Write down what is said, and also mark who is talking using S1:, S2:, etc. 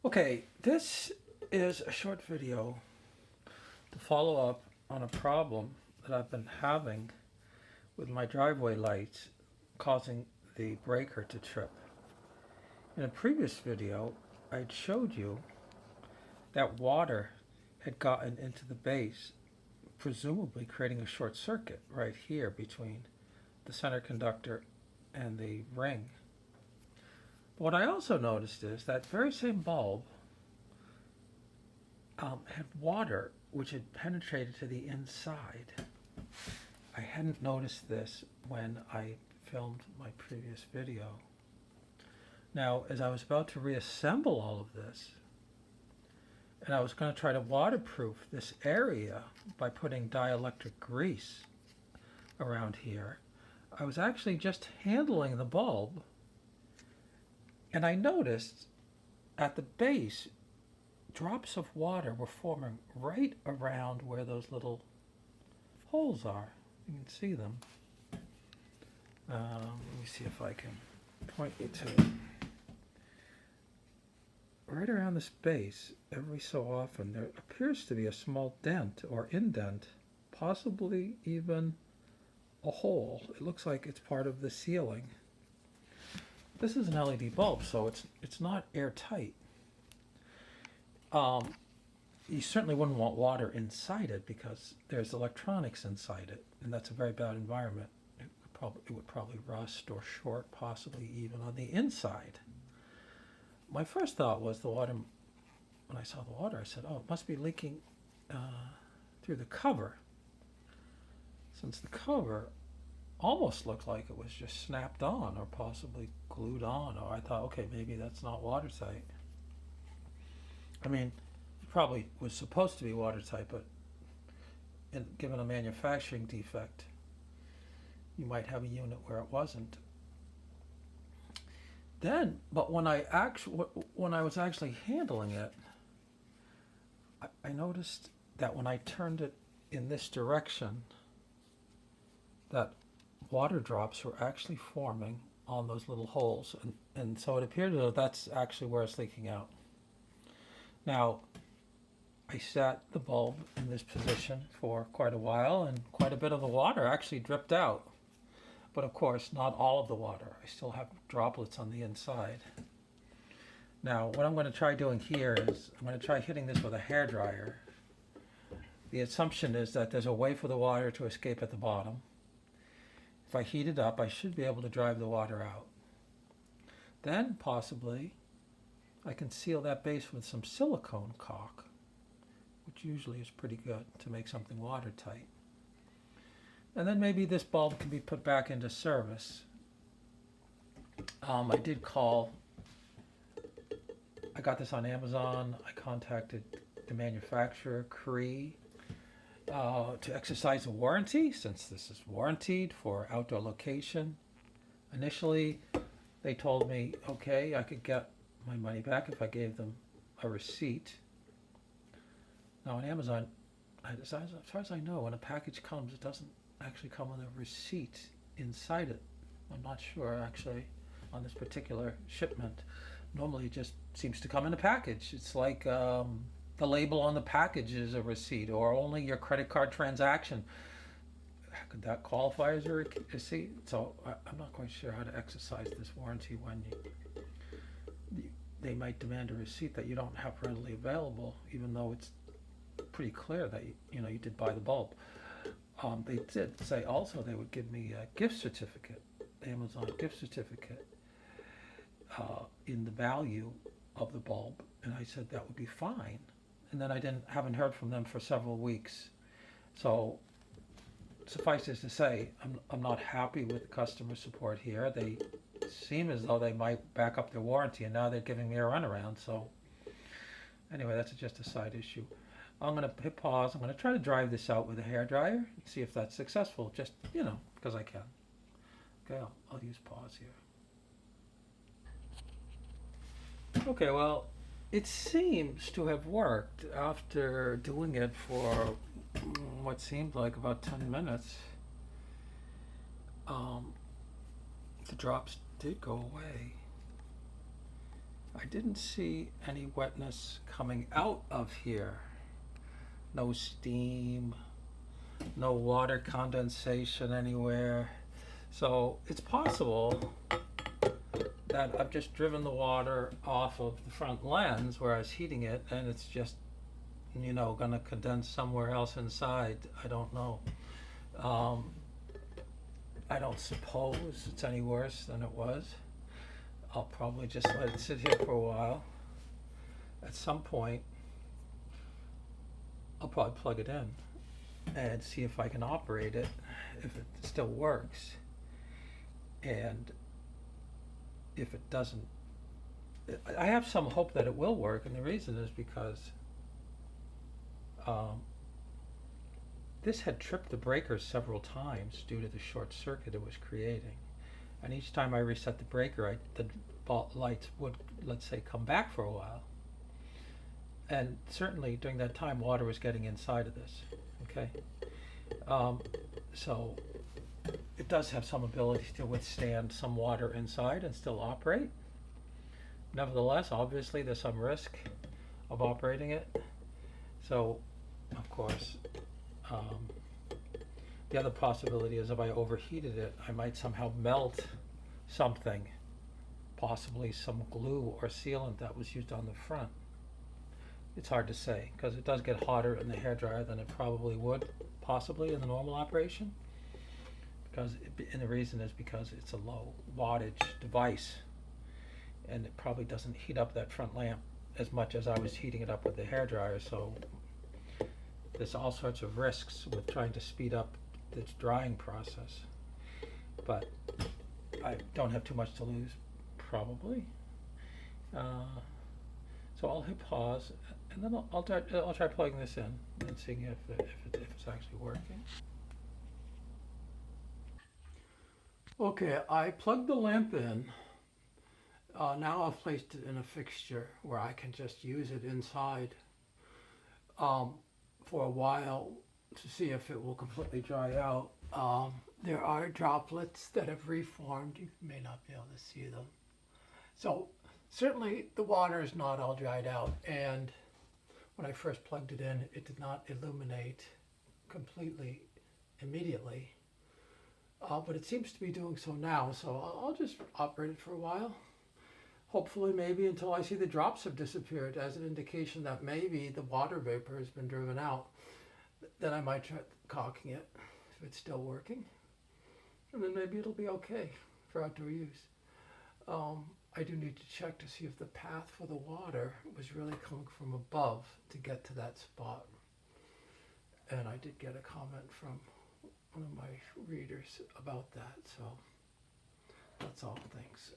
S1: Okay, this is a short video to follow up on a problem that I've been having with my driveway lights causing the breaker to trip. In a previous video, I'd showed you that water had gotten into the base, presumably creating a short circuit right here between the center conductor and the ring. But what I also noticed is that very same bulb had water which had penetrated to the inside. I hadn't noticed this when I filmed my previous video. Now, as I was about to reassemble all of this, and I was going to try to waterproof this area by putting dielectric grease around here, I was actually just handling the bulb, and I noticed at the base drops of water were forming right around where those little holes are. You can see them. Let me see if I can point you to it. Right around this base, every so often, there appears to be a small dent or indent, possibly even a hole. It looks like it's part of the ceiling. This is an LED bulb, so it's not airtight. You certainly wouldn't want water inside it because there's electronics inside it, and that's a very bad environment. It would probably rust or short, possibly even on the inside. My first thought was the water. When I saw the water, I said, "Oh, it must be leaking through the cover," since the cover almost looked like it was just snapped on or possibly glued on. Or I thought, okay, maybe that's not watertight. I mean, it probably was supposed to be watertight, but given a manufacturing defect, you might have a unit where it wasn't. But when I was actually handling it, I noticed that when I turned it in this direction, that water drops were actually forming on those little holes, and so it appeared as though that's actually where it's leaking out. Now, I sat the bulb in this position for quite a while, and quite a bit of the water actually dripped out. But of course, not all of the water. I still have droplets on the inside. Now, what I'm going to try doing here is I'm going to try hitting this with a hairdryer. The assumption is that there's a way for the water to escape at the bottom. If I heat it up, I should be able to drive the water out. Then, possibly, I can seal that base with some silicone caulk, which usually is pretty good to make something watertight. And then maybe this bulb can be put back into service. I did call. I got this on Amazon. I contacted the manufacturer, Cree, to exercise a warranty, since this is warranted for outdoor location. Initially, they told me, okay, I could get my money back if I gave them a receipt. Now on Amazon, as far as I know, when a package comes, it doesn't actually come with a receipt inside it. I'm not sure actually on this particular shipment. Normally it just seems to come in a package. It's like the label on the package is a receipt, or only your credit card transaction. Could that qualify as a receipt? So I'm not quite sure how to exercise this warranty when they might demand a receipt that you don't have readily available, even though it's pretty clear that you did buy the bulb. They did say also they would give me a gift certificate, Amazon gift certificate, in the value of the bulb, and I said that would be fine. And then I haven't heard from them for several weeks. So suffice it to say, I'm not happy with customer support here. They seem as though they might back up their warranty, and now they're giving me a runaround. So anyway, that's just a side issue. I'm going to hit pause. I'm going to try to drive this out with a hairdryer and see if that's successful, just, because I can. Okay, I'll use pause here. Okay, well, it seems to have worked after doing it for what seemed like about 10 minutes. The drops did go away. I didn't see any wetness coming out of here. No steam, no water condensation anywhere. So it's possible that I've just driven the water off of the front lens where I was heating it, and it's just, gonna condense somewhere else inside. I don't know. Um, I don't suppose it's any worse than it was. I'll probably just let it sit here for a while. At some point, I'll probably plug it in and see if I can operate it, if it still works. And if it doesn't, I have some hope that it will work, and the reason is because this had tripped the breakers several times due to the short circuit it was creating. And each time I reset the breaker, the lights would, let's say, come back for a while. And certainly during that time, water was getting inside of this, okay? So it does have some ability to withstand some water inside and still operate. Nevertheless, obviously, there's some risk of operating it. So, of course, the other possibility is if I overheated it, I might somehow melt something, possibly some glue or sealant that was used on the front. It's hard to say because it does get hotter in the hairdryer than it probably would, possibly in the normal operation. And the reason is because it's a low wattage device, and it probably doesn't heat up that front lamp as much as I was heating it up with the hairdryer. So there's all sorts of risks with trying to speed up this drying process. But I don't have too much to lose, probably. So I'll hit pause, and then I'll try plugging this in and seeing if it's actually working. Okay, I plugged the lamp in. Now I've placed it in a fixture where I can just use it inside for a while to see if it will completely dry out. There are droplets that have reformed. You may not be able to see them. So certainly the water is not all dried out, and when I first plugged it in, it did not illuminate completely immediately. But it seems to be doing so now, so I'll just operate it for a while. Hopefully maybe until I see the drops have disappeared as an indication that maybe the water vapor has been driven out. Then I might try caulking it if it's still working. And then maybe it'll be okay for outdoor use. I do need to check to see if the path for the water was really coming from above to get to that spot. And I did get a comment from one of my readers about that, so that's all. Thanks.